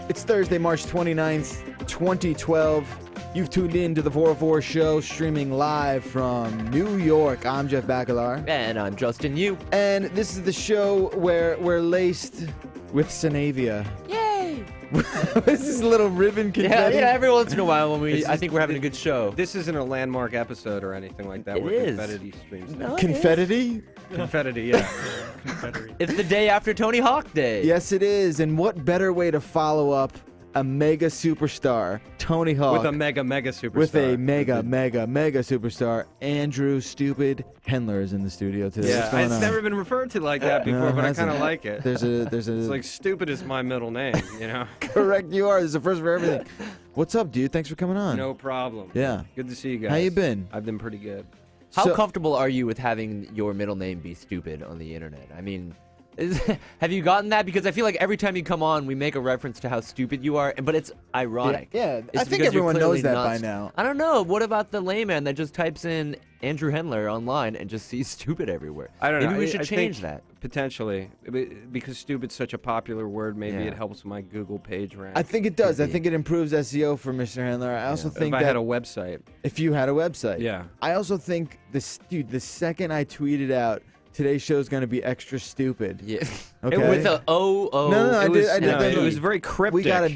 It's Thursday, March 29th, 2012. You've tuned in to the 404 Show, streaming live from New York. I'm Jeff Bacalar. And I'm Justin Yu. And this is the show where we're laced with Cinavia. Yay! This is a little ribbon confetti. Yeah, every once in a while when I think we're having a good show. This isn't a landmark episode or anything like that. It where is. confetti streams. No, it Confetti? Confetti, yeah. It's the day after Tony Hawk Day. Yes, it is. And what better way to follow up a mega superstar, Tony Hawk, With a mega superstar. with a mega superstar, Andrew Stupid Hendler is in the studio today. Yeah, What's going it's on? never been referred to like that before, but I kind of like it. There's a It's like stupid is my middle name, you know? correct. You are. There's a first for everything. What's up, dude? Thanks for coming on. No problem. Yeah. Good to see you guys. How you been? I've been pretty good. How So- comfortable are you with having your middle name be stupid on the internet? I mean, have you gotten that? Because I feel like every time you come on, we make a reference to how stupid you are, but it's ironic. Yeah, It's I think because you're everyone clearly knows that not by s- now. I don't know. What about the layman that just types in Andrew Hendler online and just sees stupid everywhere? I don't know. Maybe we should I change think that. Potentially. Because stupid's such a popular word, maybe Yeah. it helps my Google page rank. I think it does. Could I be. think it improves SEO for Mr. Handler. I also if think I that had a website. if you had a website. Yeah. I also think the second I tweeted out today's show is going to be extra stupid. Yeah. Okay. With a O. No, I It was, did no, that. it was very cryptic. We got a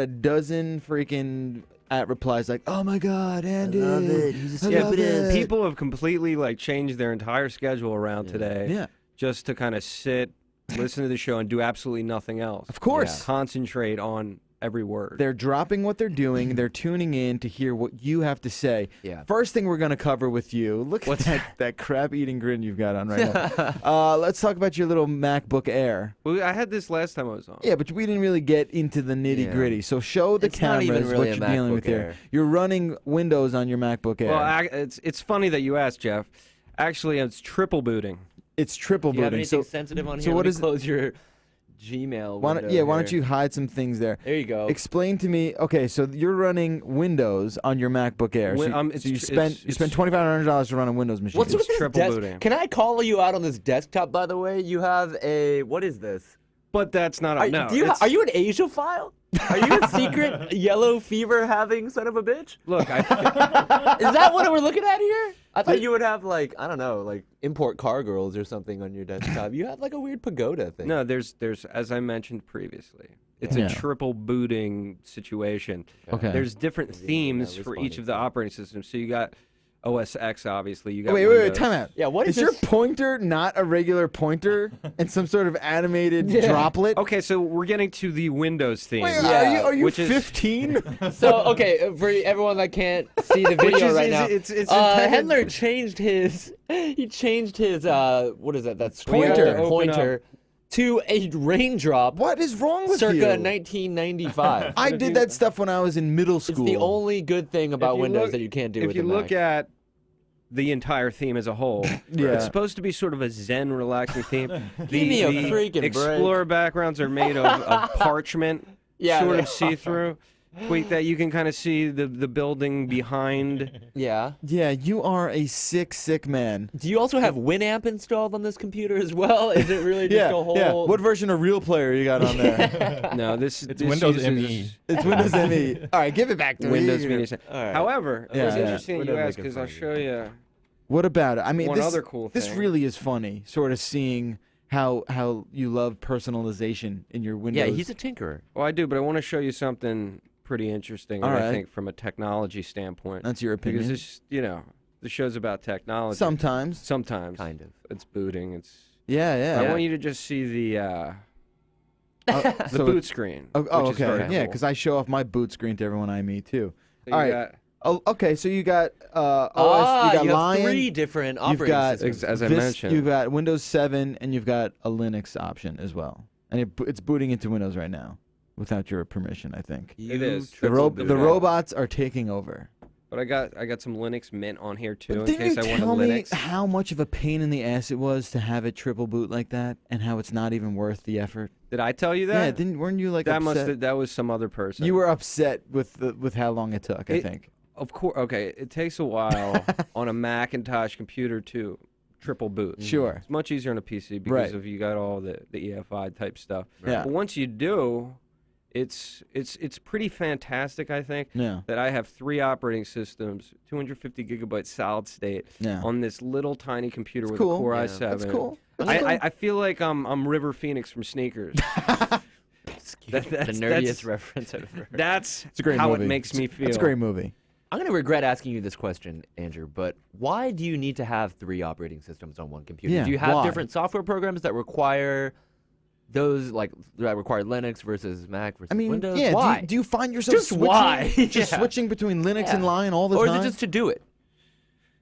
dozen freaking at replies like, "Oh my God, Andy, love it. He's a I love stupid ass." it." People have completely changed their entire schedule around today. Yeah, Just to kind of sit, listen to the show, and do absolutely nothing else. of course. Concentrate on every word. They're dropping what they're doing. They're tuning in to hear what you have to say. Yeah. First thing we're going to cover with you. Look at that crap-eating grin you've got on right now. Let's talk about your little MacBook Air. Well, I had this last time I was on. Yeah, but we didn't really get into the nitty-gritty. So show the It's not cameras even really what a you're dealing with MacBook here. Air. You're running Windows on your MacBook Air. Well, it's funny that you asked, Jeff. Actually, it's triple booting. It's triple Do you have booting. anything So sensitive on so here? what Let me is- close your Gmail why window don't here. you hide some things there? There you go. Explain to me. Okay, so you're running Windows on your MacBook Air. So, It's so you tr- spent it's- $2,500 to run a Windows machine. What's with this triple desk? booting. Can I call you out on this desktop, by the way? You have a... What is this? But that's not. Are, no. do you, it's- are you an Asia file? Are you a secret yellow fever having son of a bitch? Look, Is that what we're looking at here? I thought you would have I don't know, import car girls or something on your desktop. You have a weird pagoda thing. no. There's as I mentioned previously. It's Yeah. a triple booting situation. Okay. There's different themes was for funny, each of the too. operating systems. So you got OS X, obviously. You got Wait, Windows. time out. Yeah, what is your this? pointer not a regular pointer and some sort of animated droplet? Okay, so we're getting to the Windows theme. Wait, Yeah. are you which is- 15? So, okay, for everyone that can't see the video is- right is- now, it's intended- Hendler changed his, what is that? That's Pointer. pointer to a raindrop What is wrong with circa you? 1995. I did that stuff when I was in middle It's school. the only good thing about you Windows look- that you can't do If with you the look Mac. at the entire theme as a whole, Yeah. it's supposed to be sort of a zen, relaxing theme. Give me a freaking break. Explorer backgrounds are made of parchment, Yeah, sort they of see-through. Tweet that you can kind of see the building behind. Yeah. Yeah, you are a sick man. Do you also have Winamp installed on this computer as well? Is it really just Yeah, a whole... yeah. What version of Real Player you got on there? No, this It's this Windows uses ME. It's Windows ME. All right, give it back to Windows me. Media. All right. However, Yeah, it's yeah. interesting We're you not ask making because fun I'll of you. show you. What about it? I mean, One this, other cool this thing. really is funny, sort of seeing how you love personalization in your Windows. Yeah, he's a tinkerer. Well, I do, but I want to show you something pretty interesting. All I right. think from a technology standpoint. That's your opinion. Because this, the show's about technology. Sometimes. Sometimes. Kind of. It's booting. It's. Yeah, yeah. I want you to just see the So boot screen. Oh, which is okay. very Yeah, cool. because I show off my boot screen to everyone I meet too. So all you right. got- Oh, okay, so you got OS, Ah, you got you have Lion, 3 different you've operating got systems. As I Vis- mentioned. you've got Windows 7, and you've got a Linux option as well, and it's booting into Windows right now without your permission, I think. It is. The, Triple the boot. robots are taking over. But I got some Linux Mint on here too, But in didn't case you I tell wanted me Linux. how much of a pain in the ass it was to have it triple boot like that, and how it's not even worth the effort? Did I tell you Yeah, that? weren't you that upset? that was some other person. You were upset with how long it took, I think. Of course. Okay, it takes a while on a Macintosh computer to triple boot. Sure. It's much easier on a PC because of you got all the EFI type stuff. Yeah. But once you do, it's pretty fantastic, I think, that I have 3 operating systems, 250 gigabyte solid state on this little tiny computer with a Core i7. That's cool. I feel like I'm River Phoenix from Sneakers. The nerdiest reference I've ever heard. That's a great how movie. it makes me feel. It's a great movie. I'm going to regret asking you this question, Andrew, but why do you need to have 3 operating systems on one computer? Yeah, do you have why? different software programs that require those, like, that require Linux versus Mac versus Windows? Yeah, Why? do you find yourself Just switching, why? just switching between Linux and Lion all the or time? is it just to do it?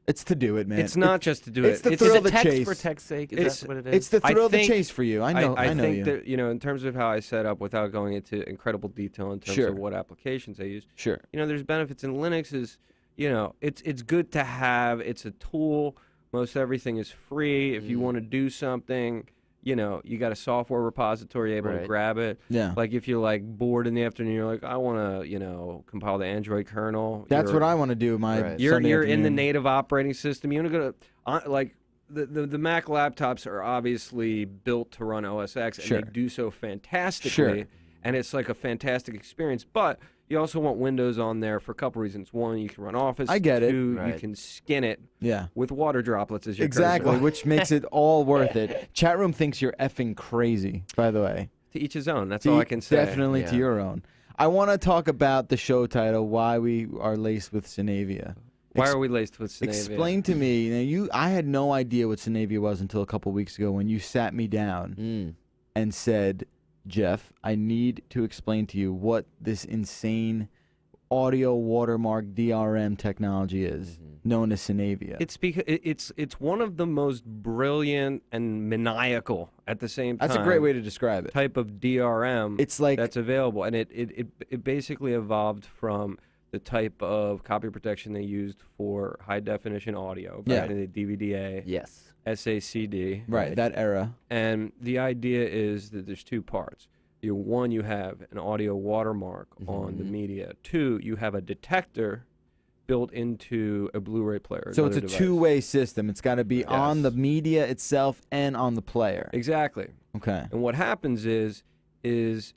It's to do it, man. It's not just to do it. It's the It's thrill Is of the it text chase. for text's sake? Is It's- that what it is? It's the thrill of the think- chase for you. I know. I know think you. that, in terms of how I set up, without going into incredible detail in terms of what applications I use, Sure. there's benefits in Linux. Is it's good to have. It's a tool. Most everything is free. If you want to do something, you got a software repository able to grab it. Yeah. Like if you're like bored in the afternoon, you're like, I want to, compile the Android kernel. That's what I want to do. My You're Sunday in the afternoon. native operating system. You want to go to like the Mac laptops are obviously built to run OS X, and they do so fantastically. And it's like a fantastic experience. But you also want Windows on there for a couple reasons. One, you can run Office. I get it. 2, you can skin it with water droplets as your Exactly, cursor. which makes it all worth it. Chat room thinks you're effing crazy, by the way. To each his own. That's all I can say. Definitely to your own. I want to talk about the show title, Why We Are Laced with Cinavia. Why are we laced with Cinavia? Explain to me. Now, I had no idea what Cinavia was until a couple weeks ago when you sat me down and said, Jeff, I need to explain to you what this insane audio watermark DRM technology is, known as Cinavia. It's because it's one of the most brilliant and maniacal at the same time. That's a great way to describe it. Type of DRM. It's like that's available, and it basically evolved from the type of copy protection they used for high definition audio back in the DVDA. Yes. SACD. Right, that era. And the idea is that there's 2 parts. One, you have an audio watermark on the media. 2, you have a detector built into a Blu-ray player. So it's a device. two-way system. It's got to be on the media itself and on the player. Exactly. Okay. And what happens is it's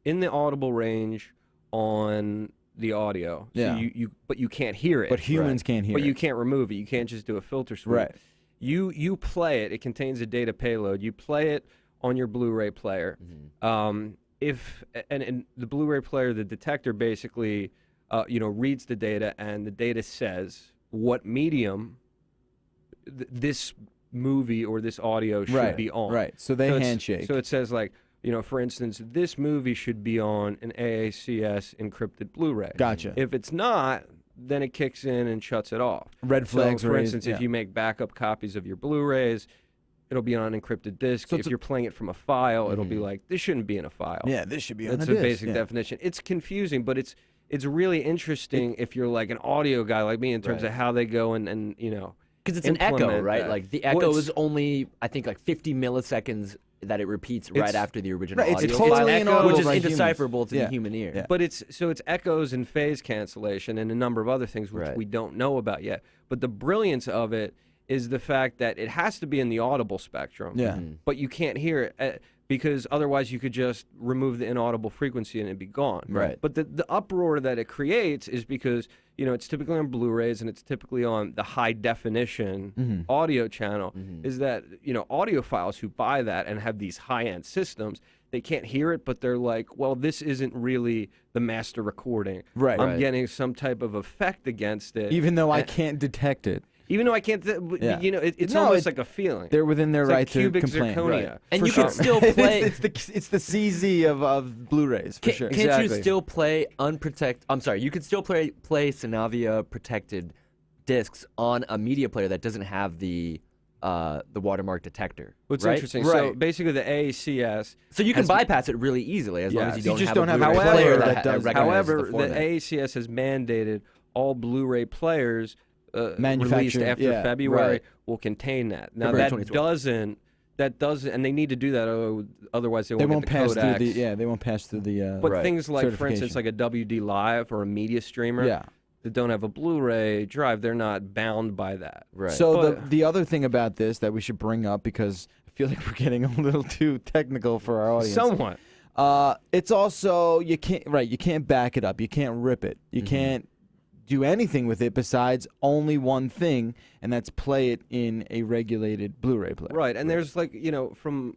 in the audible range on the audio. So but you can't hear it. But humans can't hear it. But you can't remove it. You can't just do a filter sweep. Right. You play it. It contains a data payload. You play it on your Blu-ray player. If the Blu-ray player, the detector basically reads the data, and the data says what medium this movie or this audio should be on. Right. So they handshake. So it says like, for instance, this movie should be on an AACS encrypted Blu-ray. Gotcha. If it's not, then it kicks in and shuts it off. Red flags for raised, instance, if you make backup copies of your Blu-rays, it'll be on an encrypted disk. So if you're playing it from a file, it'll be like, this shouldn't be in a file. Yeah, this should be on That's a a disc. basic definition. It's confusing, but it's really interesting if you're like an audio guy like me in terms of how they go and because it's an echo, right? that. Like the echo is only, I think, like 50 milliseconds that it repeats right after the original Right, audio. it's totally file, inaudible which is by indecipherable humans. to the human ear. Yeah. But it's echoes and phase cancellation and a number of other things which we don't know about yet. But the brilliance of it is the fact that it has to be in the audible spectrum. Yeah. But you can't hear it because otherwise you could just remove the inaudible frequency and it'd be gone. Right. But the uproar that it creates is because it's typically on Blu-rays and it's typically on the high definition audio channel. Is that audiophiles who buy that and have these high-end systems, they can't hear it, but they're like, well, this isn't really the master recording. Right. I'm getting some type of effect against it. Even though I can't detect it. Even though I can't, it's almost like a feeling. They're within their It's right like to cubic complain. zirconia. Right. And For you sure. can still play. it's the CZ of Blu-rays for sure. Can't you Exactly. still play unprotected? I'm sorry. You can still play Cinavia protected discs on a media player that doesn't have the watermark detector. What's right? interesting? So basically, the AACS. So you can bypass it really easily as long as you just don't don't have have a a Blu-ray player player that does. recognizes However, the format. AACS has mandated all Blu-ray players released Manufactured, after February right. will contain that. Now February that 2012. doesn't, and they need to do that. Otherwise, they won't get the pass codecs. through the. Yeah, they won't pass through the. But things like, for instance, certification. like a WD Live or a media streamer. Yeah. that don't have a Blu-ray drive, they're not bound by that. Right. So But- the other thing about this that we should bring up, because I feel like we're getting a little too technical for our audience. Somewhat. It's also you can't back it up. You can't rip it. You can't do anything with it besides only one thing, and that's play it in a regulated Blu-ray player. Right, and there's like, from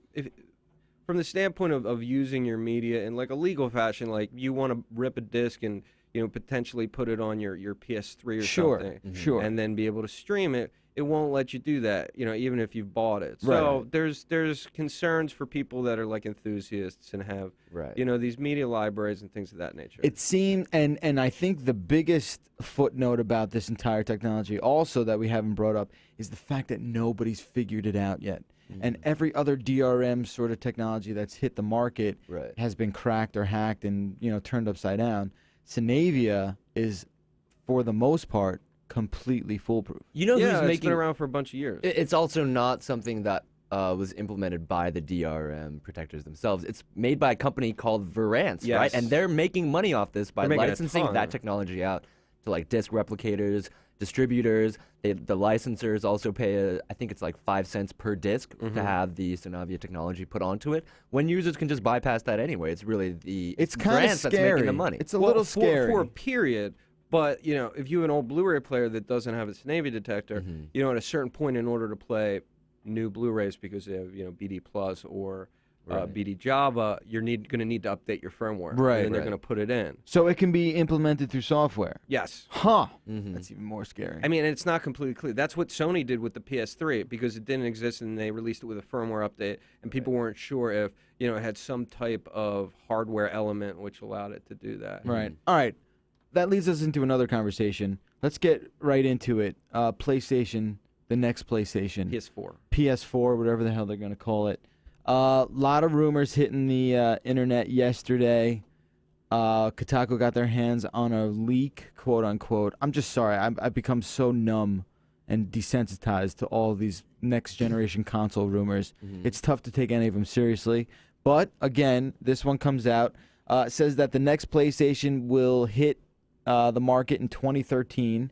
the standpoint of using your media in like a legal fashion, like you want to rip a disc and potentially put it on your PS3 or something, Sure. and then be able to stream it. It won't let you do that, even if you've bought it. So there's concerns for people that are like enthusiasts and have these media libraries and things of that nature. It seemed, and I think the biggest footnote about this entire technology also that we haven't brought up is the fact that nobody's figured it out yet. And every other DRM sort of technology that's hit the market has been cracked or hacked and turned upside down. Cinavia is, for the most part, completely foolproof. You know who's it's making been around for a bunch of years. It's also not something that was implemented by the DRM protectors themselves. It's made by a company called Verance, right? And they're making money off this by licensing that technology out to like disc replicators, distributors. The licensors also pay, I think it's like 5 cents per disc to have the Cinavia technology put onto it. When users can just bypass that anyway, it's really It's kind of Verance scary. that's making the money. It's a little scary. For a period. But, if you have an old Blu-ray player that doesn't have a Cinavia detector, at a certain point, in order to play new Blu-rays because they have, BD Plus or BD Java, you're going to need to update your firmware. And then they're going to put it in. So it can be implemented through software. Yes. Huh. That's even more scary. I mean, it's not completely clear. That's what Sony did with the PS3 because it didn't exist and they released it with a firmware update, and people weren't sure if, it had some type of hardware element which allowed it to do that. Right. All right. That leads us into another conversation. Let's get right into it. PlayStation, the next PlayStation. PS4, whatever the hell they're going to call it. A lot of rumors hitting the internet yesterday. Kotaku got their hands on a leak, quote unquote. I'm just sorry. I've become so numb and desensitized to all these next generation console rumors. It's tough to take any of them seriously. But again, this one comes out. It says that the next PlayStation will hit the market in 2013.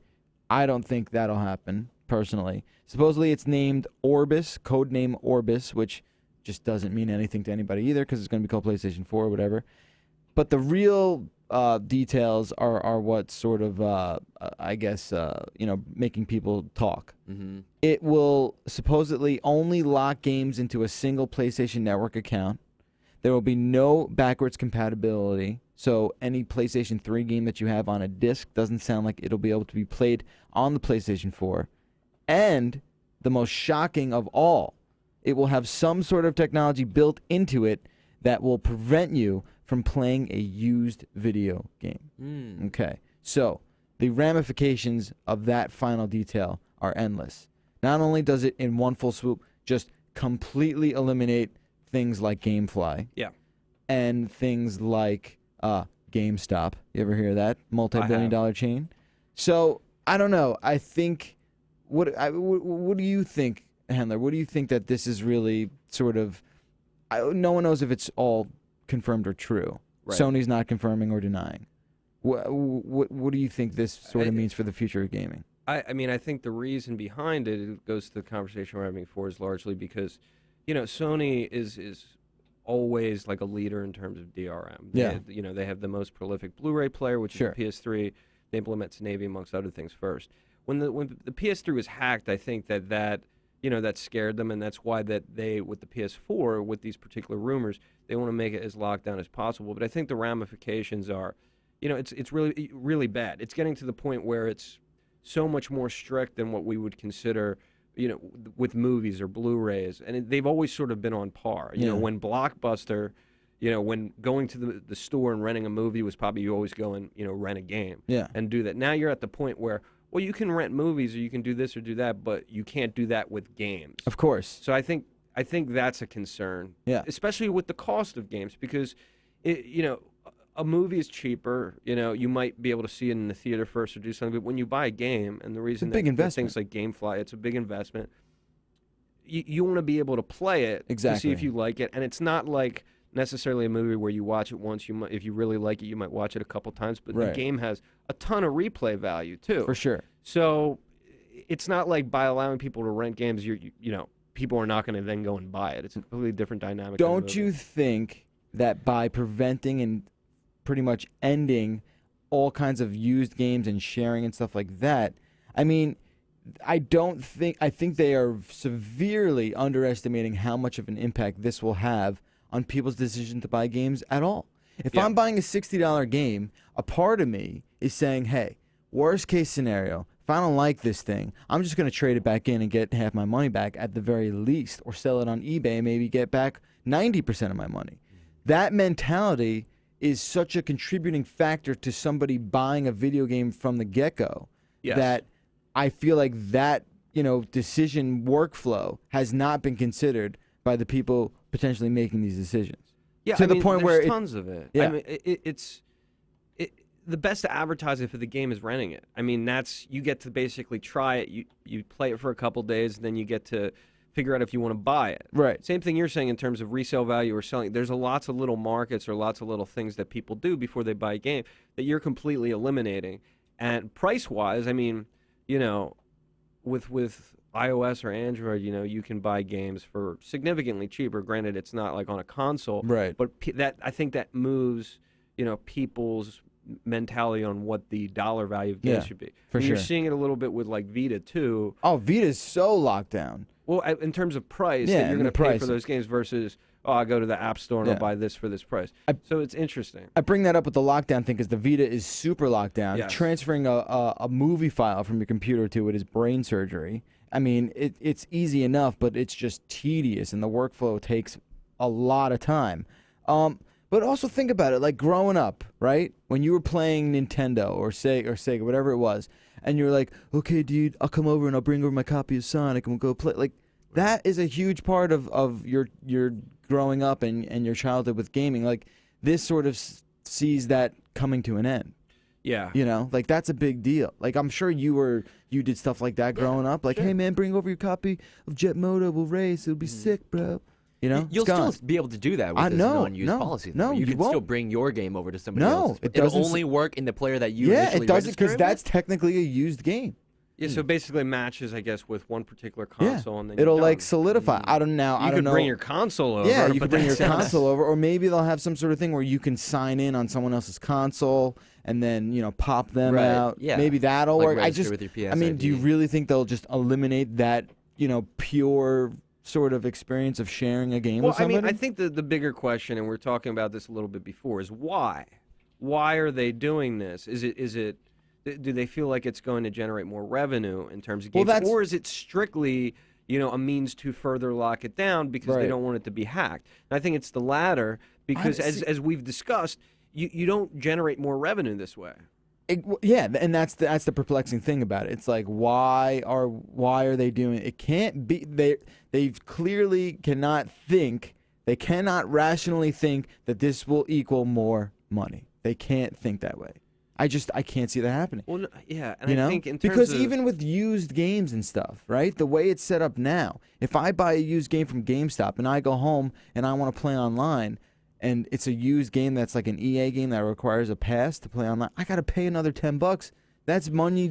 I don't think that'll happen, personally. Supposedly it's named Orbis, codename Orbis, which just doesn't mean anything to anybody either because it's going to be called PlayStation 4 or whatever. But the real details are what sort of, I guess, making people talk. It will supposedly only lock games into a single PlayStation Network account. There will be no backwards compatibility. So any PlayStation 3 game that you have on a disc doesn't sound like it'll be able to be played on the PlayStation 4. And the most shocking of all, it will have some sort of technology built into it that will prevent you from playing a used video game. Okay. So the ramifications of that final detail are endless. Not only does it in one full swoop just completely eliminate things like GameFly. And things like GameStop. You ever hear of that? Multi-billion-dollar chain. So I don't know. I think what do you think, Handler? What do you think that this is really sort of? No one knows if it's all confirmed or true. Sony's not confirming or denying. What do you think this sort of means for the future of gaming? I mean, I think the reason behind it goes to the conversation we're having before is largely because, Sony is always like a leader in terms of DRM. They have the most prolific Blu-ray player, which is the PS3. They implement Cinavia amongst other things first. When the PS3 was hacked, I think that scared them, and that's why that they, with the PS4, with these particular rumors, they want to make it as locked down as possible. But I think the ramifications are, it's really, really bad. It's getting to the point where it's so much more strict than what we would consider, with movies or Blu-rays, and they've always sort of been on par. When Blockbuster, when going to the store and renting a movie was probably you always go and rent a game and do that. Now you're at the point where, well, you can rent movies or you can do this or do that, but you can't do that with games. Of course. So I think that's a concern, especially with the cost of games, because a movie is cheaper. You might be able to see it in the theater first or do something, but when you buy a game, and the reason that things like GameFly, it's a big investment. You want to be able to play it to see if you like it, and it's not like necessarily a movie where you watch it once. If you really like it, you might watch it a couple times. But the game has a ton of replay value too. For sure. So it's not like by allowing people to rent games, you know, people are not going to then go and buy it. It's a completely different dynamic. Don't you think that by preventing and pretty much ending all kinds of used games and sharing and stuff like that, I mean, I think they are severely underestimating how much of an impact this will have on people's decision to buy games at all. If I'm buying a $60 game, a part of me is saying, hey, worst case scenario, if I don't like this thing, I'm just going to trade it back in and get half my money back at the very least, or sell it on eBay and maybe get back 90% of my money. That mentality is such a contributing factor to somebody buying a video game from the get-go that I feel like that, you know, decision workflow has not been considered by the people potentially making these decisions. Yeah, to the point where tons of it. Yeah. I mean, it's the best advertising for the game is renting it. I mean, you get to basically try it. You play it for a couple days, and then you get to figure out if you want to buy it. Right. Same thing you're saying in terms of resale value or selling. There's lots of little markets or lots of little things that people do before they buy a game that you're completely eliminating. And price-wise, I mean, you know, with iOS or Android, you know, you can buy games for significantly cheaper. Granted, it's not like on a console, right? But I think that moves, you know, people's mentality on what the dollar value of games should be. For sure. You're seeing it a little bit with like Vita too. Oh, Vita's so locked down. Well, in terms of price, that you're going to pay for those games versus, oh, I go to the App Store and I'll buy this for this price. So it's interesting. I bring that up with the lockdown thing because the Vita is super locked down. Yes. Transferring a movie file from your computer to it is brain surgery. I mean, it's easy enough, but it's just tedious, and the workflow takes a lot of time. But also think about it, like growing up, right? When you were playing Nintendo or Sega, whatever it was, and you're like, okay, dude, I'll come over and I'll bring over my copy of Sonic and we'll go play. Like, that is a huge part of your growing up and your childhood with gaming. Like, this sort of sees that coming to an end. Yeah. You know, like, that's a big deal. Like, I'm sure you did stuff like that growing up. Like, hey, man, bring over your copy of Jet Moto. We'll race. It'll be sick, bro. You know, you'll still be able to do that with this non-use policy. No, you can won't. still bring your game over to somebody else. It'll only work in the player that you initially it doesn't, because that's with? technically a used game. Yeah, so basically matches, I guess, with one particular console, and then it'll you're like done. solidify. I don't know. You could bring your console over. Yeah, you could bring your console over, or maybe they'll have some sort of thing where you can sign in on someone else's console and then pop them out. Yeah, maybe that'll like work. with your PS I mean, ID. do you really think they'll just eliminate that pure sort of experience of sharing a game with somebody? I mean, I think the bigger question, and we were talking about this a little bit before, is why? Why are they doing this? Is it do they feel like it's going to generate more revenue in terms of games, or is it strictly a means to further lock it down because they don't want it to be hacked? And I think it's the latter, because as we've discussed, you don't generate more revenue this way. And that's the perplexing thing about it. It's like, why are they doing it? It can't be they clearly cannot rationally think that this will equal more money. They can't think that way. I can't see that happening. Well, yeah, and I think in terms because of, even with used games and stuff, right? The way it's set up now, if I buy a used game from GameStop and I go home and I want to play online, and it's a used game that's like an EA game that requires a pass to play online, I got to pay another $10. That's money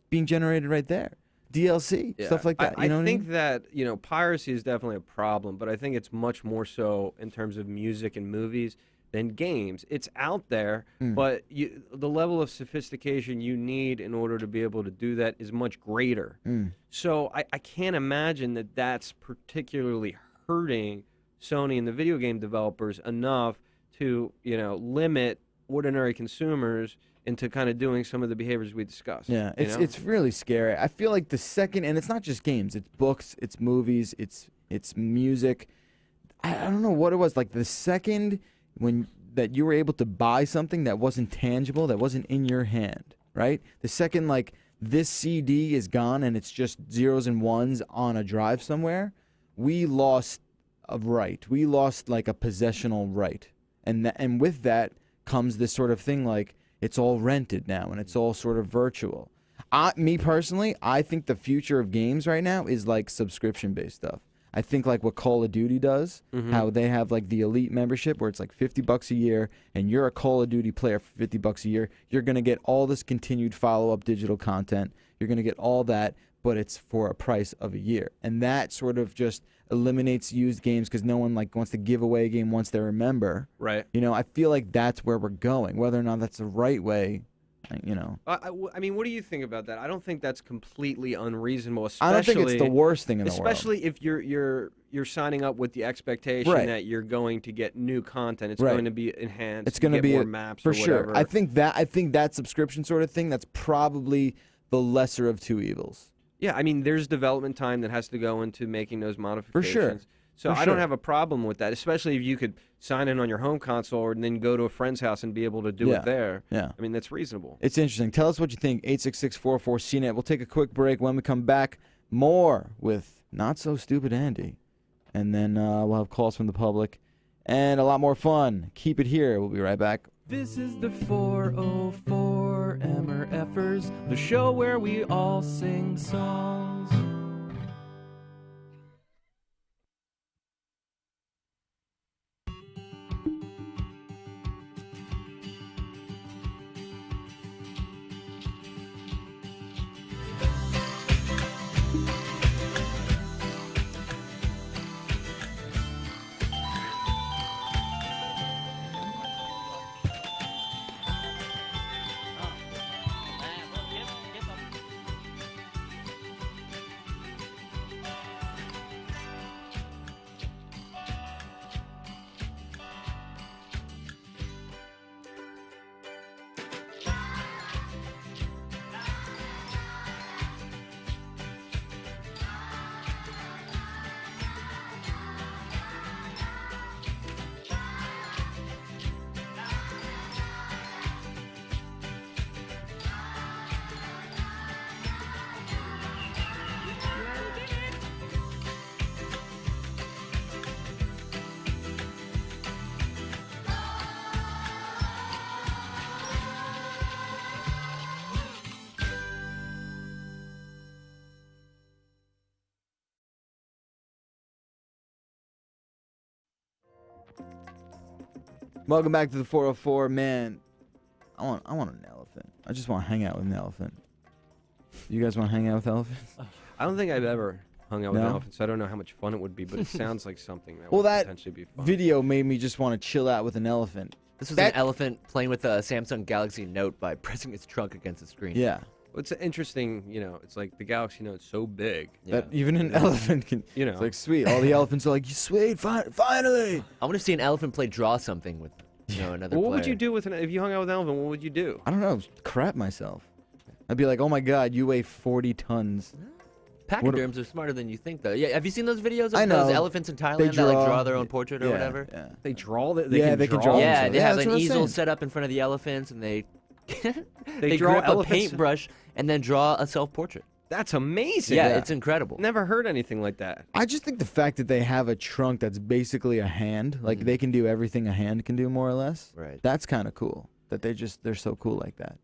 being generated right there. DLC, stuff like that. I think that piracy is definitely a problem, but I think it's much more so in terms of music and movies than games. It's out there, but the level of sophistication you need in order to be able to do that is much greater. So I can't imagine that that's particularly hurting Sony and the video game developers enough to limit ordinary consumers into kind of doing some of the behaviors we discussed. Yeah, it's really scary. I feel like the second, and it's not just games, it's books, it's movies, it's music. I don't know what it was, like the second that you were able to buy something that wasn't tangible, that wasn't in your hand, right? The second, like, this CD is gone and it's just zeros and ones on a drive somewhere, we lost a right. We lost like a possessional right. And with that comes this sort of thing like it's all rented now and it's all sort of virtual. Me personally, I think the future of games right now is like subscription-based stuff. I think like what Call of Duty does, how they have like the elite membership where it's like $50 a year, and you're a Call of Duty player for $50 a year. You're gonna get all this continued follow-up digital content. You're gonna get all that, but it's for a price of a year, and that sort of just eliminates used games because no one like wants to give away a game once they're a member. Right. You know, I feel like that's where we're going. Whether or not that's the right way. You know, I mean, what do you think about that? I don't think that's completely unreasonable. Especially, I don't think it's the worst thing in the world. Especially if you're signing up with the expectation that you're going to get new content. It's going to be enhanced. It's going to be more maps for or whatever. sure. I think that subscription sort of thing, that's probably the lesser of two evils. Yeah, I mean, there's development time that has to go into making those modifications. For sure. So I don't have a problem with that, especially if you could sign in on your home console and then go to a friend's house and be able to do it there. Yeah. I mean, that's reasonable. It's interesting. Tell us what you think. 866-444-CNET. We'll take a quick break. When we come back, more with Not So Stupid Andy. And then we'll have calls from the public and a lot more fun. Keep it here. We'll be right back. This is the 404 MRFers, the show where we all sing songs. Welcome back to the 404. Man, I want an elephant. I just want to hang out with an elephant. You guys want to hang out with elephants? I don't think I've ever hung out with elephants. So I don't know how much fun it would be, but it sounds like something that would potentially be fun. Video made me just want to chill out with an elephant. This was an elephant playing with a Samsung Galaxy Note by pressing its trunk against the screen. Yeah. Well, it's interesting, it's like the Galaxy Note's so big that even an elephant can, it's like, sweet. All the elephants are like, sweet, finally. I want to see an elephant play draw something with, another player. What would you do if you hung out with an elephant? What would you do? I don't know. Crap myself. I'd be like, oh my God, you weigh 40 tons. Pachyderms are smarter than you think, though. Yeah, have you seen those videos of those elephants in Thailand that like draw their own portrait or whatever? Yeah. They draw that. They can draw. Yeah, they have an easel set up in front of the elephants, and they draw grip a paintbrush and then draw a self-portrait. That's amazing. Yeah, it's incredible. Never heard anything like that. I just think the fact that they have a trunk that's basically a hand, like they can do everything a hand can do, more or less. Right. That's kind of cool. That they're so cool like that.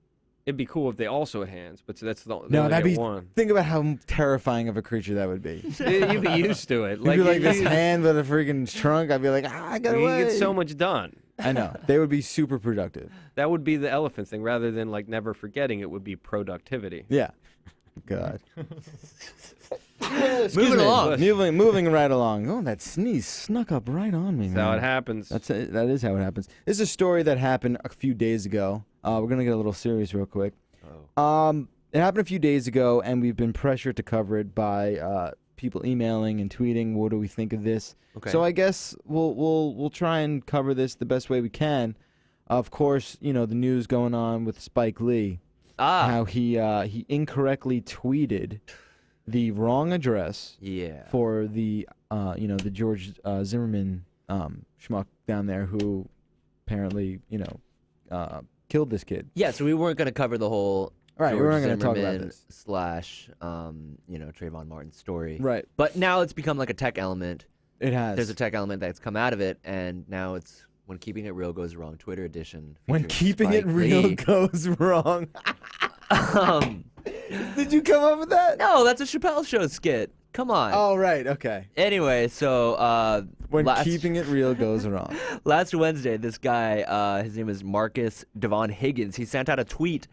It'd be cool if they also had hands, but that's the no, that'd be one. Think about how terrifying of a creature that would be. You'd be used to it. You'd be like this hand with a freaking trunk. I'd be like, I got away. You get so much done. I know. They would be super productive. That would be the elephant thing, rather than like never forgetting. It would be productivity. Yeah. God. Moving along. Moving right along. Oh, that sneeze snuck up right on me, man. That's how it happens. That is how it happens. This is a story that happened a few days ago. We're going to get a little serious real quick. Oh. It happened a few days ago, and we've been pressured to cover it by people emailing and tweeting, what do we think of this? Okay. So I guess we'll try and cover this the best way we can. Of course, the news going on with Spike Lee. How he incorrectly tweeted the wrong address for the the George Zimmerman schmuck down there who apparently killed this kid. Yeah, so we weren't going to cover the whole right. We weren't going to talk about this / Trayvon Martin story. Right. But now it's become like a tech element. It has. There's a tech element that's come out of it, and now it's When Keeping It Real Goes Wrong, Twitter edition. When Keeping It Real goes wrong. Did you come up with that? No, that's a Chappelle Show skit. Come on. Oh, right. Okay. Anyway, so When keeping it real goes wrong. last Wednesday, this guy, his name is Marcus Devon Higgins, he sent out a tweet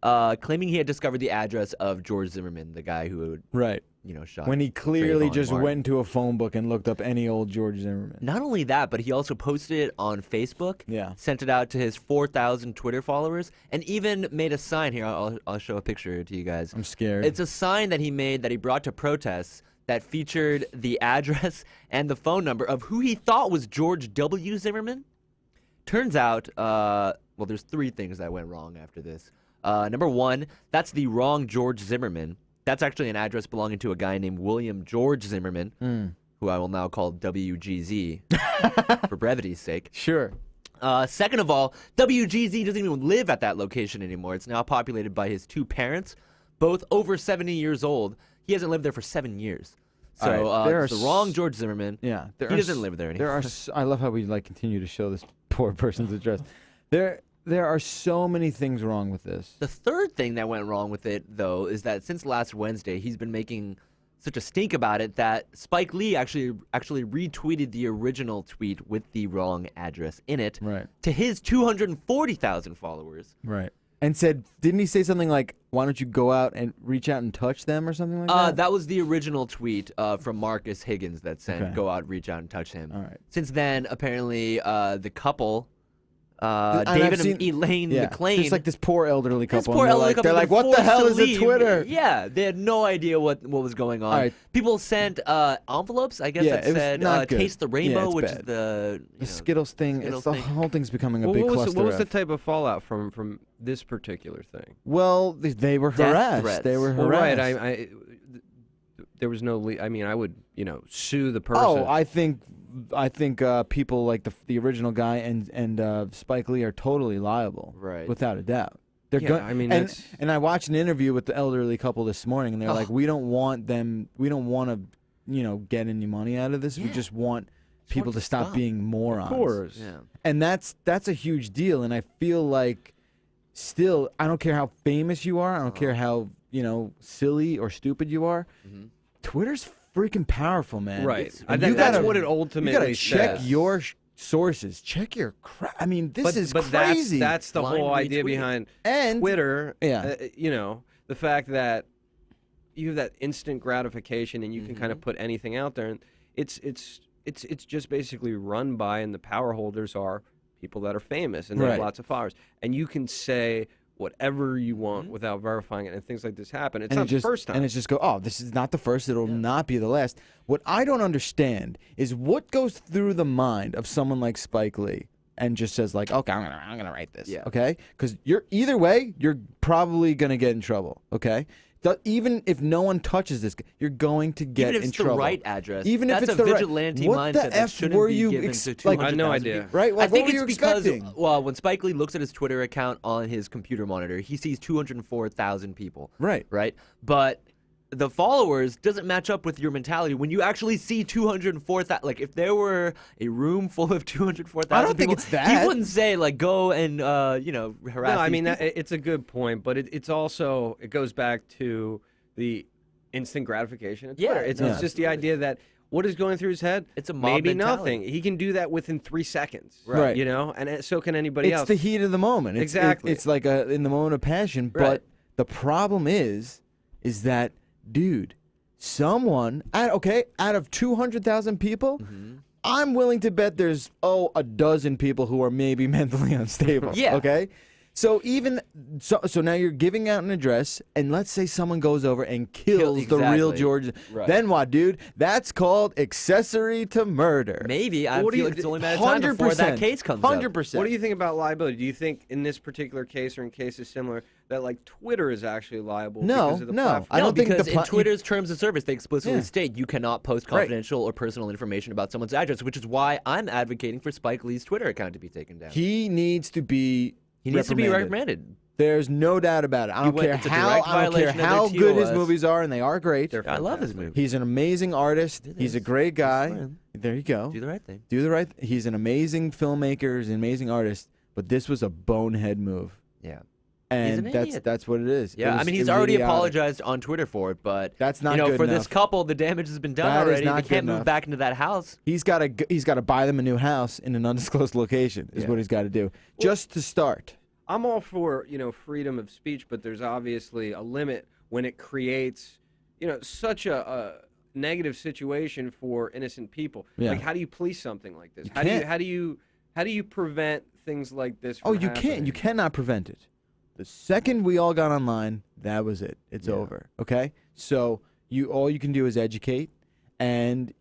claiming he had discovered the address of George Zimmerman, the guy who Right. Shot. When he clearly Trayvon just Martin. went into a phone book and looked up any old George Zimmerman. Not only that, but he also posted it on Facebook. Yeah. Sent it out to his 4,000 Twitter followers, and even made a sign here. I'll show a picture to you guys. I'm scared. It's a sign that he made that he brought to protests that featured the address and the phone number of who he thought was George W. Zimmerman. Turns out, well, there's 3 things that went wrong after this. Number 1, that's the wrong George Zimmerman. That's actually an address belonging to a guy named William George Zimmerman, who I will now call WGZ for brevity's sake. Sure. Second of all, WGZ doesn't even live at that location anymore. It's now populated by his 2 parents, both over 70 years old. He hasn't lived there for 7 years. So it's the wrong George Zimmerman. Yeah. He doesn't live there anymore. I love how we continue to show this poor person's address. There are so many things wrong with this. The third thing that went wrong with it, though, is that since last Wednesday, he's been making such a stink about it that Spike Lee actually retweeted the original tweet with the wrong address in it to his 240,000 followers. Right. And said, didn't he say something like, why don't you go out and reach out and touch them or something like that? That was the original tweet from Marcus Higgins that said, go out, reach out, and touch him. All right. Since then, apparently, the couple... David and Elaine McLean. Just like this poor elderly couple. This poor elderly couple. They're like, what the hell is a Twitter? Yeah, they had no idea what was going on. Right. People sent envelopes, I guess, that said "Taste the Rainbow," which is the Skittles thing. The whole thing's becoming a big cluster. What was the type of fallout from this particular thing? Well, they were harassed. They were harassed. Well, right. There was no. I mean, I would sue the person. Oh, I think people like the original guy and Spike Lee are totally liable, right? Without a doubt. And I watched an interview with the elderly couple this morning, and they're like, we don't want to, get any money out of this. We just want people to stop being morons. Of course. Yeah. And that's a huge deal. And I feel like still, I don't care how famous you are. I don't care how silly or stupid you are. Mm-hmm. Twitter's freaking powerful, man. Right. That's what it ultimately says. You gotta check your sources. Check your crap. I mean, this is crazy. That's the whole idea behind Twitter. Yeah. The fact that you have that instant gratification and you can kind of put anything out there, and it's just basically run by, and the power holders are people that are famous and they have lots of followers, and you can say whatever you want without verifying it, and things like this happen. It's not the first time. And it's just this is not the first. It'll not be the last. What I don't understand is what goes through the mind of someone like Spike Lee and just says like, okay, I'm gonna write this. Yeah. Okay? Because either way, you're probably gonna get in trouble. Okay? Even if no one touches this, you're going to get in trouble. Even if it's the right address. Even if it's the vigilante mindset that shouldn't be given to 200,000 I have no idea. Right? I think it's because, when Spike Lee looks at his Twitter account on his computer monitor, he sees 204,000 people. Right. Right? But the followers doesn't match up with your mentality. When you actually see 204,000, like if there were a room full of 204,000 I don't people, think it's that. He wouldn't say like go and harass. No, I mean it's a good point, but it's also it goes back to the instant gratification of Twitter. It's just the idea that what is going through his head? It's a mob maybe mentality. nothing. He can do that within 3 seconds, right? And so can anybody else. It's the heat of the moment. Exactly. It's like in the moment of passion. Right. But the problem is that. Dude, someone out of 200,000 people, I'm willing to bet there's a dozen people who are maybe mentally unstable. Yeah. Okay. So so now you're giving out an address, and let's say someone goes over and kills the real George. Right. Then what, dude? That's called accessory to murder. Maybe. I feel like it's only a matter of time before that case comes up. 100%. What do you think about liability? Do you think in this particular case or in cases similar that like Twitter is actually liable because of the platform? I don't think because in Twitter's terms of service, they explicitly state you cannot post confidential or personal information about someone's address, which is why I'm advocating for Spike Lee's Twitter account to be taken down. He needs to be reprimanded. There's no doubt about it. I don't care how good his movies are, and they are great. I love his movies. He's an amazing artist. He's a great guy. There you go. Do the right thing. He's an amazing filmmaker. He's an amazing artist. But this was a bonehead move. Yeah. And He's an idiot. that's what it is. Yeah, I mean, he's already apologized on Twitter for it, but that's not good for enough. this couple, the damage has been done That is already. not They can't good move enough. back into that house. He's got to buy them a new house in an undisclosed location. Is what he's got to do just to start. I'm all for freedom of speech, but there's obviously a limit when it creates such a negative situation for innocent people. Yeah. Like, how do you police something like this? You How do you prevent things like this from Oh, you happening? can't. You cannot prevent it. The second we all got online, that was it. It's over. Okay? So all you can do is educate, and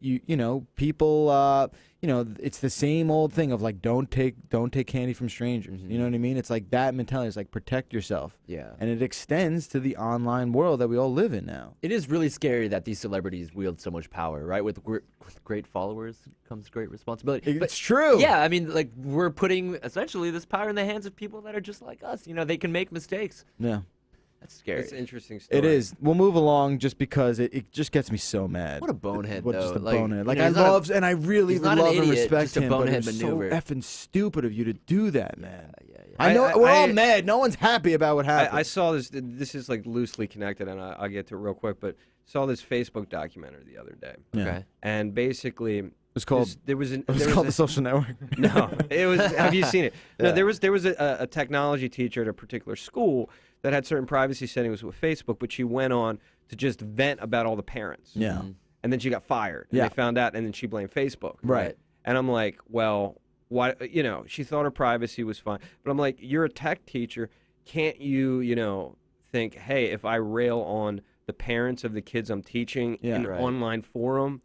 people it's the same old thing of like don't take candy from strangers. You know what I mean? It's like that mentality. It's like protect yourself. Yeah. And it extends to the online world that we all live in now. It is really scary that these celebrities wield so much power, right? With great followers comes great responsibility. It's true. Yeah, I mean, like, we're putting essentially this power in the hands of people that are just like us. They can make mistakes. Yeah. That's scary. It's an interesting story. It is. We'll move along just because it just gets me so mad. What a bonehead, What though. just a Like, bonehead. Like, he's I really he's not love an and idiot, respect just a him, but bonehead it's maneuver. so effing stupid of you to do that, man. Yeah. I know we're all mad. No one's happy about what happened. I saw this. This is like loosely connected, and I'll get to it real quick. But saw this Facebook documentary the other day. Yeah. Okay. And basically, it was called. There was called The Social Network. No, it was. Have you seen it? No, Yeah. there was a technology teacher at a particular school that had certain privacy settings with Facebook, but she went on to just vent about all the parents. Yeah. And then she got fired. And Yeah. they found out, and then she blamed Facebook. Right. And I'm like, well, why? She thought her privacy was fine, but I'm like, you're a tech teacher. Can't you, think, hey, if I rail on the parents of the kids I'm teaching in an online forum,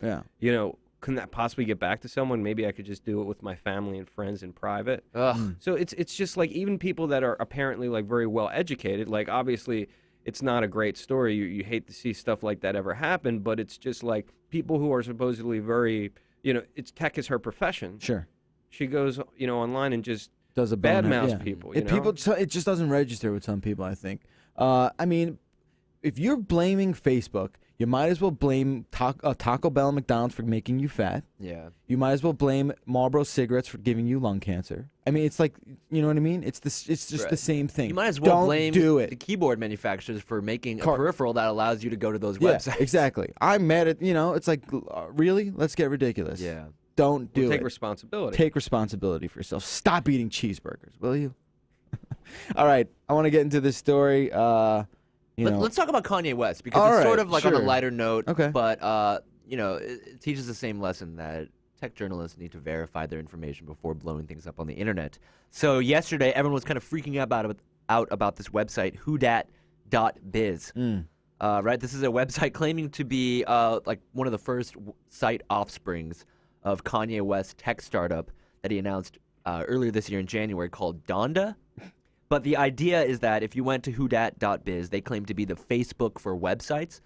couldn't that possibly get back to someone? Maybe I could just do it with my family and friends in private. Ugh. So it's just like, even people that are apparently like very well educated, like, obviously it's not a great story. You hate to see stuff like that ever happen, but it's just like people who are supposedly very, it's tech is her profession. Sure. She goes, online and just Does a badmouth people. It just doesn't register with some people, I think. I mean, if you're blaming Facebook, you might as well blame Taco Bell and McDonald's for making you fat. Yeah. You might as well blame Marlboro cigarettes for giving you lung cancer. I mean, it's like, you know what I mean? It's just the same thing. You might as well blame do it. the keyboard manufacturers for making a peripheral that allows you to go to those websites. Exactly. I'm mad at, it's like, really? Let's get ridiculous. Yeah. Don't do it. Take responsibility. Take responsibility for yourself. Stop eating cheeseburgers, will you? All right. I want to get into this story. Let's talk about Kanye West, because it's sort of like on a lighter note. Okay. But it teaches the same lesson that tech journalists need to verify their information before blowing things up on the internet. So yesterday, everyone was kind of freaking out about this website, Whodat.biz. Right. This is a website claiming to be like one of the first site offsprings of Kanye West's tech startup that he announced earlier this year in January called Donda. But the idea is that if you went to Whodat.biz, they claim to be the Facebook for websites,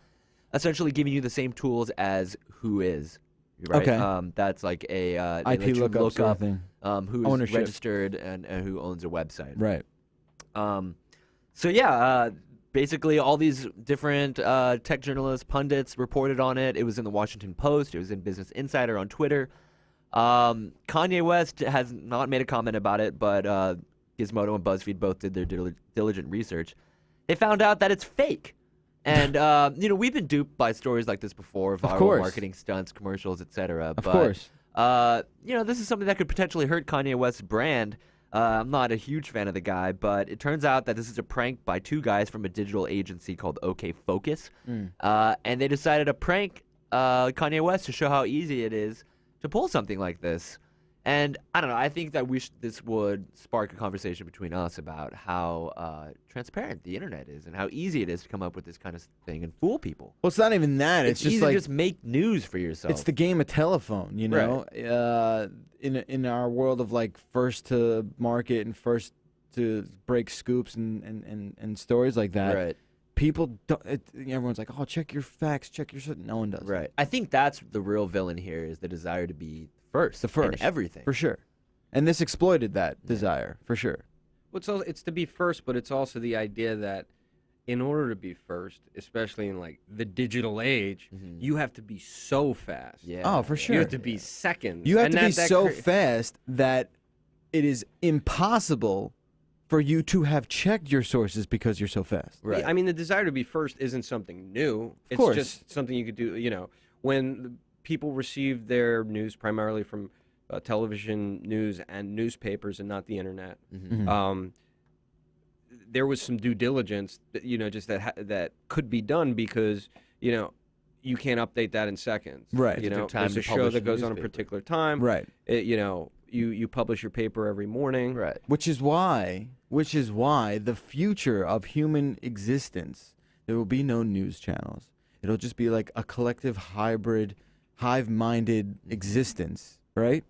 essentially giving you the same tools as Who.is. Right? Okay. That's like a IP look up thing. Who's Ownership. registered and who owns a website. Right. Basically all these different tech journalists, pundits reported on it. It was in the Washington Post. It was in Business Insider on Twitter. Kanye West has not made a comment about it, but Gizmodo and BuzzFeed both did their diligent research. They found out that it's fake. And, we've been duped by stories like this before, viral marketing stunts, commercials, etc. Of course. This is something that could potentially hurt Kanye West's brand. I'm not a huge fan of the guy, but it turns out that this is a prank by two guys from a digital agency called OK Focus. And they decided to prank Kanye West to show how easy it is to pull something like this. And I don't know, I think that this would spark a conversation between us about how transparent the internet is and how easy it is to come up with this kind of thing and fool people. Well, it's not even that. It's just easy like to just make news for yourself. It's the game of telephone, you know. Right. In our world of like first to market and first to break scoops and stories like that. Right. People don't. Everyone's like, oh, check your facts, check your shit. No one does. Right. I think that's the real villain here, is the desire to be first. The first. in everything. For sure. And this exploited that desire, for sure. Well, it's to be first, but it's also the idea that in order to be first, especially in like the digital age, you have to be so fast. Yeah. Oh, for sure. You have to be seconds. You have And to be that so fast that it is impossible for you to have checked your sources because you're so fast. Right. I mean, the desire to be first isn't something new. It's course. just something you could do. You know, when people received their news primarily from television news and newspapers and not the internet, there was some due diligence, just that could be done because, you can't update that in seconds. Right. There's a show that goes on a particular time. Right. You publish your paper every morning. Right. Which is why the future of human existence, there will be no news channels. It'll just be like a collective hybrid, hive-minded existence, right?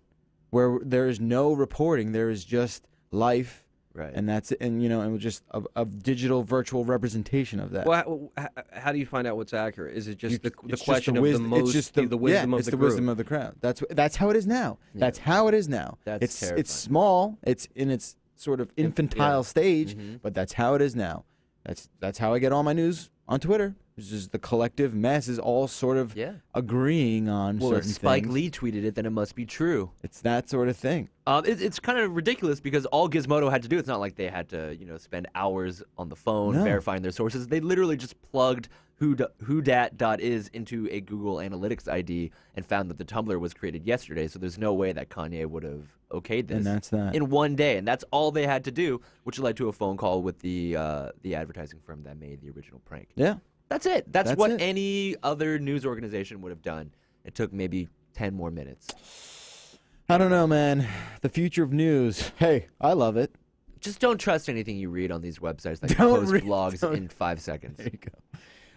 Where there is no reporting, there is just life. Right. And that's it. And just a digital virtual representation of that. Well, how do you find out what's accurate? Is it just the question of the most, it's just the wisdom of it's the the group? wisdom of the crowd. That's how it is now. Yeah. That's how it is now. That's terrifying. It's small. It's in its sort of infantile stage, but that's how it is now. That's how I get all my news on Twitter. It's just the collective masses all sort of agreeing on certain if Spike things. Lee tweeted it, then it must be true. It's that sort of thing. It's kind of ridiculous because all Gizmodo had to do, it's not like they had to, spend hours on the phone verifying their sources. They literally just plugged Whodat.is into a Google Analytics ID and found that the Tumblr was created yesterday. So there's no way that Kanye would have okayed this And that's that. in one day. And that's all they had to do, which led to a phone call with the advertising firm that made the original prank. Yeah. That's it. That's what it. any other news organization would have done. It took maybe 10 more minutes. I don't know, man. The future of news. Hey, I love it. Just don't trust anything you read on these websites that can Don't post read- blogs don't- in 5 seconds. There you go.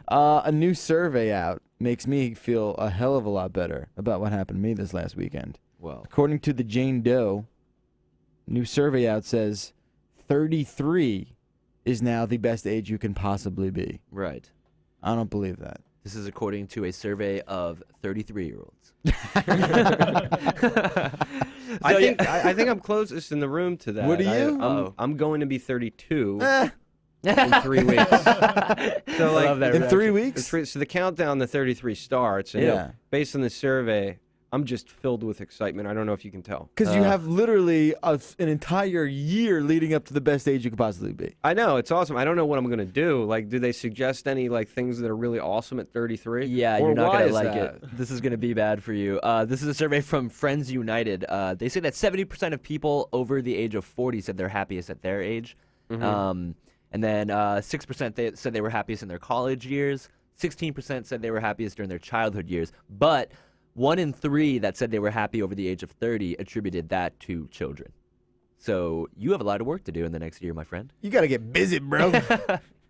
A new survey out makes me feel a hell of a lot better about what happened to me this last weekend. Well, According to the Jane Doe, new survey out says 33 is now the best age you can possibly be. right. I don't believe that. This is according to a survey of 33-year-olds. I think I'm closest in the room to that. What are you? I'm going to be 32 Eh, in 3 weeks. So I love that in 3 reaction. weeks? So the countdown to 33 starts. And Yeah. based on the survey, I'm just filled with excitement. I don't know if you can tell. Because you have literally an entire year leading up to the best age you could possibly be. I know, it's awesome. I don't know what I'm going to do. Like, do they suggest any things that are really awesome at 33? Yeah, Or you're not why going to is like that? it. This is going to be bad for you. This is a survey from Friends United. They say that 70% of people over the age of 40 said they're happiest at their age. And then 6% said they were happiest in their college years. 16% said they were happiest during their childhood years. But 1 in 3 that said they were happy over the age of 30 attributed that to children. So you have a lot of work to do in the next year, my friend. You got to get busy, bro.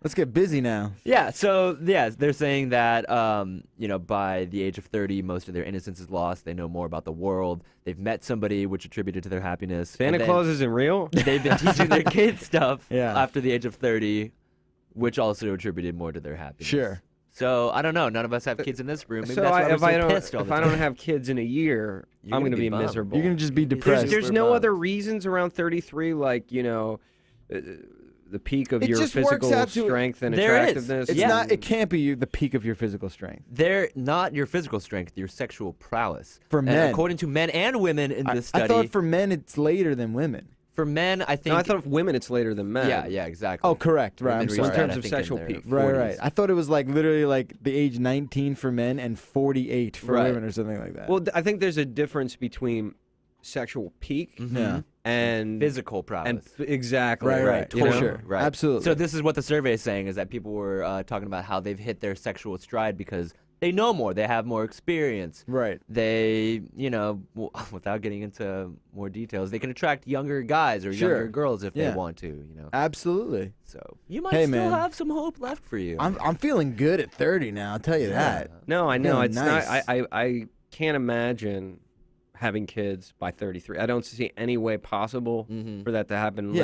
Let's get busy now. Yeah, so they're saying that by the age of 30, most of their innocence is lost. They know more about the world. They've met somebody, which attributed to their happiness. Santa Claus isn't real? They've been teaching their kids stuff Yeah. after the age of 30, which also attributed more to their happiness. Sure. So I don't know. None of us have kids in this room. Maybe So that's why we're if so I don't pissed all the if I time. don't have kids in a year, You're I'm gonna going to be be bummed. miserable. You're going to just be depressed. There's Super no bummed. other reasons around 33, the peak of It your just works physical out to- strength and There is. attractiveness. It's Yeah. not. It can't be the peak of your physical strength. They're not your physical strength, your sexual prowess. For And men. according to men and women in this study, I thought for men it's later than women. for men, I think. No, I thought for women it's later than men. Yeah, exactly. Oh, correct. Right. I'm Women reach sorry. In terms that, I of think, in sexual their peak. 40s. Right. I thought it was literally the age 19 for men and 48 for Right. women or something like that. Well, I think there's a difference between sexual peak yeah. and Physical prowess. exactly Right. you know? For sure. Right. Absolutely. So this is what the survey is saying, is that people were talking about how they've hit their sexual stride because they know more, they have more experience. Right. They, without getting into more details, they can attract younger guys or Sure. younger girls if Yeah. they want to, Absolutely. So you might Hey, still man. have some hope left for you. I'm feeling good at 30 now. I'll tell you that. No, I know. Feeling It's nice. not. I can't imagine having kids by 33. I don't see any way possible for that to happen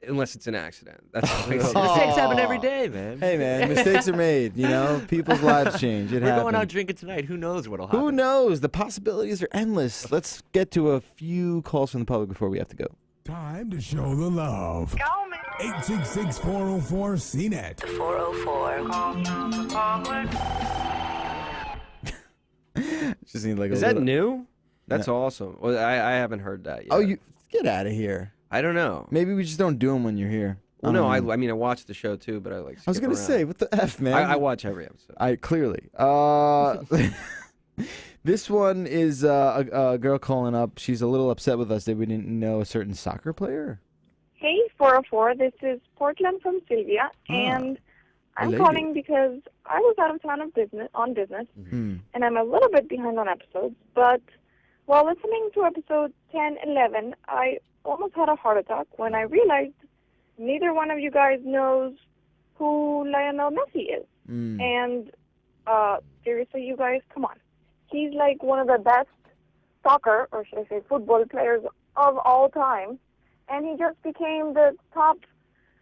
unless it's an accident. That's all I see. Mistakes happen every Aw. day, man. Hey, man, mistakes are made. People's lives change. It We're happens. going out drinking tonight. Who knows what'll happen? Who knows? The possibilities are endless. Let's get to a few calls from the public before we have to go. Time to show the love. 866-404-CNET. 404. Just need like Is a that little... new? That's awesome. Well, I haven't heard that yet. Oh, you get out of here. I don't know. Maybe we just don't do them when you're here. Well, no, I mean, I watch the show too, but I like. I was gonna say, what the F, man? I watch every episode. I clearly. This one is a girl calling up. She's a little upset with us that we didn't know a certain soccer player. Hey, 404. This is Portland from Cinavia, and I'm calling because I was out of town on business, and I'm a little bit behind on episodes. But while listening to episode 10, 11, I almost had a heart attack when I realized neither one of you guys knows who Lionel Messi is. And seriously, you guys, come on. He's like one of the best soccer, or should I say football players of all time. And he just became the top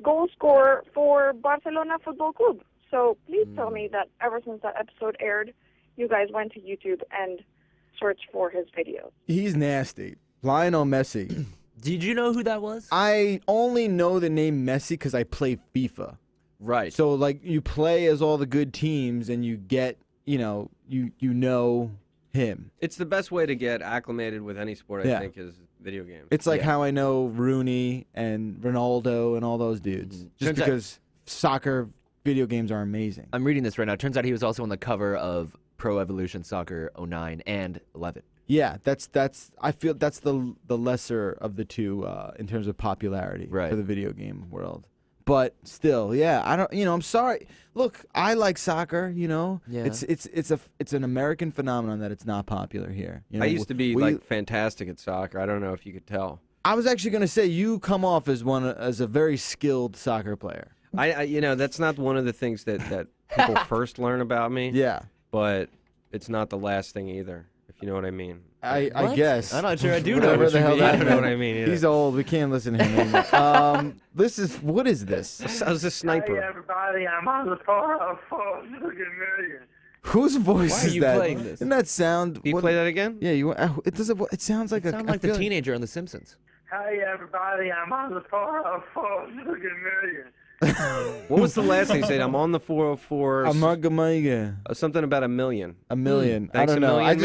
goal scorer for Barcelona Football Club. So please tell me that ever since that episode aired, you guys went to YouTube and searched for his videos. He's nasty. Lionel Messi. Did you know who that was? I only know the name Messi because I play FIFA. Right. So, like, you play as all the good teams and you get, you know him. It's the best way to get acclimated with any sport, I think, is video games. It's like how I know Rooney and Ronaldo and all those dudes. Just because soccer video games are amazing. I'm reading this right now. Turns out he was also on the cover of Pro Evolution Soccer 09 and 11. Yeah, that's. I feel that's the lesser of the two in terms of popularity for the video game world. But still, yeah, I don't. I'm sorry. Look, I like soccer. Yeah. It's an American phenomenon that it's not popular here. I used to be like fantastic at soccer. I don't know if you could tell. I was actually going to say you come off as a very skilled soccer player. I that's not one of the things that people first learn about me. Yeah, but it's not the last thing either. If you know what I mean. I guess. I'm not sure I do know what the hell that I don't know what I mean either. He's old. We can't listen to him anymore. What is this? I was a sniper. Hey everybody, I'm on the 404 million. Whose voice Why are is you that? playing this? Doesn't that sound? Can you play that again? Yeah, it does. It sounds like Sound like the teenager on The Simpsons. Hey everybody, I'm on the 404 million. What was the last thing you said? I'm on the 404. Something about a million. A million. Thanks I don't know. million,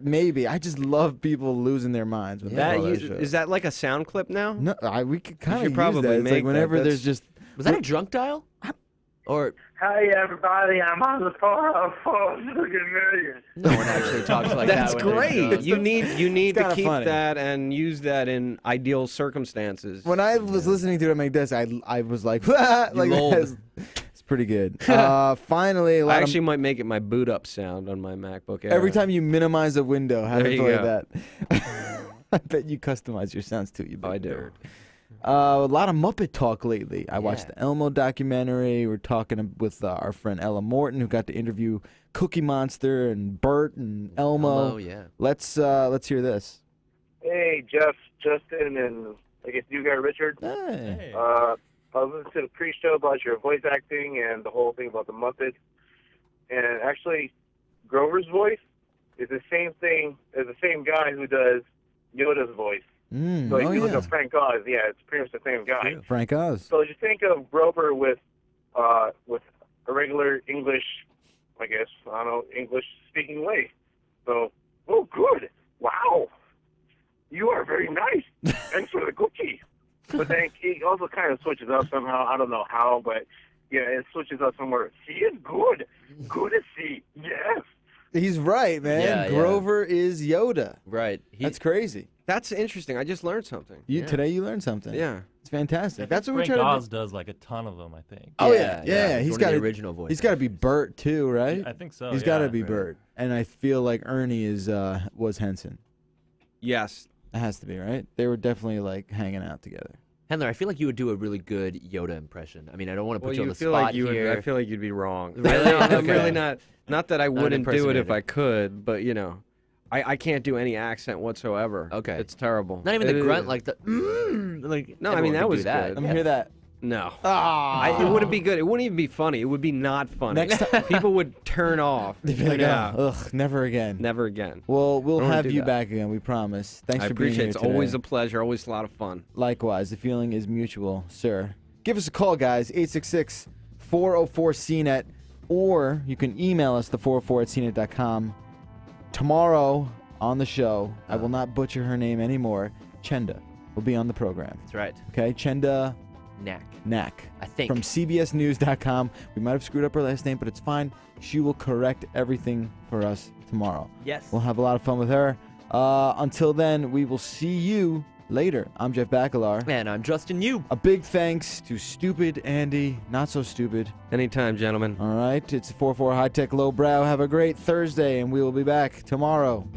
maybe. I just love people losing their minds when they call that show. Is that like a sound clip now? No, we could kind of use probably that. It's make like whenever that. there's just. Was that a drunk dial? Or Hey everybody, I'm on the 404 million. no one actually talks like That's that. That's great. You need to keep funny. that and use that in ideal circumstances. When I was listening to it like this, I was like, like lulled. it's pretty good. Finally, I actually might make it my boot up sound on my MacBook Air. every time you minimize a window, have There it you play go. that. I bet you customize your sounds too. You big I do. nerd. A lot of Muppet talk lately. I watched the Elmo documentary. We're talking with our friend Ella Morton, who got to interview Cookie Monster and Bert and Elmo. Oh yeah. Let's hear this. Hey Jeff, Justin, and I guess you guy Richard. Hey. I was listening to the pre-show about your voice acting and the whole thing about the Muppets. And actually, Grover's voice is the same thing as the same guy who does Yoda's voice. So if you look up Frank Oz, it's pretty much the same guy. Yeah. Frank Oz. So just think of Grover with a regular English, English speaking way. So, oh, good, wow, you are very nice. Thanks for the cookie. But then he also kind of switches up somehow. I don't know how, but it switches up somewhere. He is good. Good to see. Yes. He's right, man. Yeah, Grover is Yoda. Right. That's crazy. That's interesting. I just learned something. Today you learned something. Yeah. It's fantastic. That's what we're Frank trying to Oz does like a ton of them, I think. Oh yeah. He's He's one got of the original voice. He's got to be Bert too, right? I think so. He's got to be Bert, and I feel like Ernie was Henson. Yes. It has to be, right? They were definitely like hanging out together. Hendler, I feel like you would do a really good Yoda impression. I mean, I don't want to put you on the feel spot like you here. I feel like you'd be wrong. Really? I'm Okay. really not. Not that I wouldn't do it if impersonator. I could, but I can't do any accent whatsoever. Okay. It's terrible. Not even the It grunt, is. like the like. No, I mean, everyone that can was do that. good. Let me hear that. No. Ah, It wouldn't be good. It wouldn't even be funny. It would be not funny. Next time- People would turn off. They'd be like, tune out. ugh, never again. Never again. Well, we'll I don't wanna have do you that. back again. We promise. Thanks I for being appreciate here it. It's today. always a pleasure. Always a lot of fun. Likewise, the feeling is mutual, sir. Give us a call, guys. 866-404-CNET, or you can email us the404@cnet.com. Tomorrow on the show, I will not butcher her name anymore, Chenda. will be on the program. That's right. Okay, Chenda Knack. I think. From CBSNews.com. We might have screwed up her last name, but it's fine. She will correct everything for us tomorrow. Yes. We'll have a lot of fun with her. Until then, we will see you later. I'm Jeff Bacalar. And I'm Justin Yu. A big thanks to Stupid Andy, Not So Stupid. Anytime, gentlemen. All right, it's 4-4 High Tech Lowbrow. Have a great Thursday, and we will be back tomorrow.